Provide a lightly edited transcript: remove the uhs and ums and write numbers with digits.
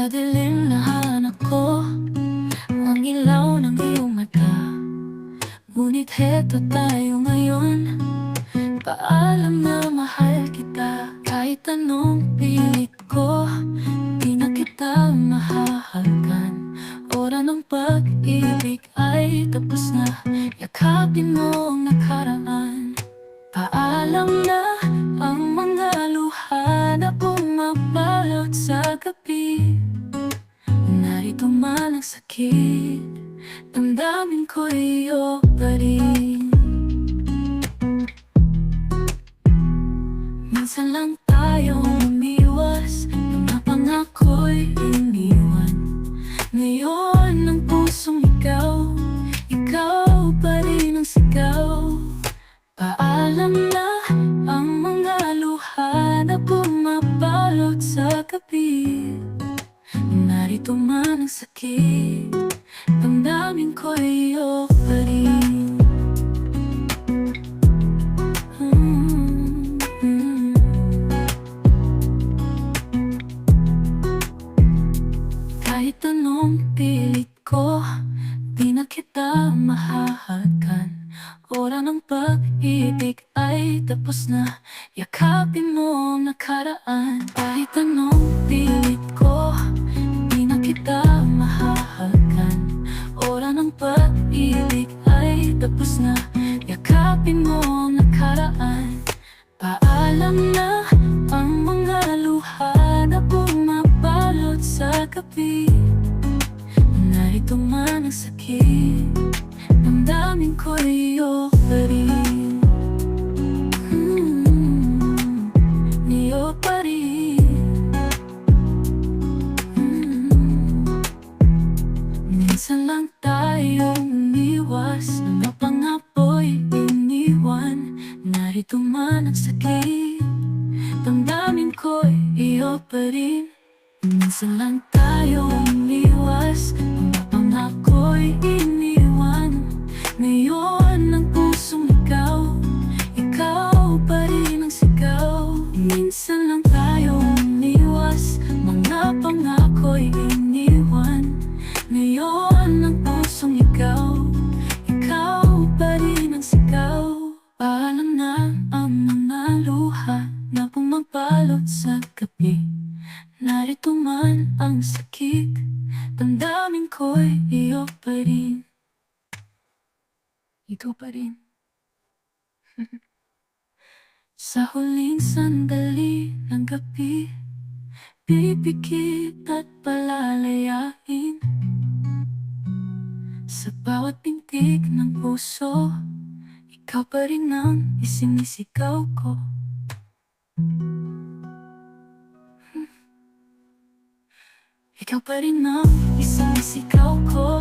Sa dilim nahanap ko ang ilaw ng iyong mata. Ngunit heto tayo ngayon, paalam na mahal kita. Kahit anong pilit ko, di na kita mahahalkan. Ora ng pag-ibig ay tapos na, yakapin mo ang nakaraan. Paalam na ang mga luha na bumabalot sa gabi. Narito man ang sakit, damdamin ko iyo pa rin. Minsan lang tayong umiwas, mga pangako'y iniwan. Ngayon ang pusong ikaw, ikaw pa rin ang sigaw. Paalam na ang mga luha na bumabalot sa gabi. Narito man ang sakit, damdamin ko iyo pa rin. Kahit anong pilit ko, di na kita mahahalkan. Ora ng pag-ibig ay tapos na, yakapin mo ang nakaraan. Kahit anong pilit ko, di na kita mahahalkan. Ora ng pag-ibig ay tapos na, yakapin mo ang nakaraan. Paalam na ang mga luha na bumabalot sa gabi. Narito man ang sakit, damdamin ko iyo pa rin. Iyo pa rin. Minsan lang tayong umiwas, mga pangapo'y iniwan. Narito man ang sakit, damdamin ko iyo pa rin. Minsan lang tayong umiwas, mga pangako'y iniwan. Ngayon ang pusong ikaw, ikaw pa rin ang sigaw. Minsan lang tayong umiwas, mga pangako'y iniwan. Ngayon ang pusong ikaw, ikaw pa rin ang sigaw. Paalam na ang mga luha na bumabalot sa gabi. Narito man ang sakit, damdamin ko'y iyo pa rin. Ikaw pa rin. Sa huling sandali ng gabi, pipikit at palalayain. Sa bawat pintig ng puso, ikaw pa rin ang isinisigaw ko. Ikaw pa rin ang isinisigaw ko.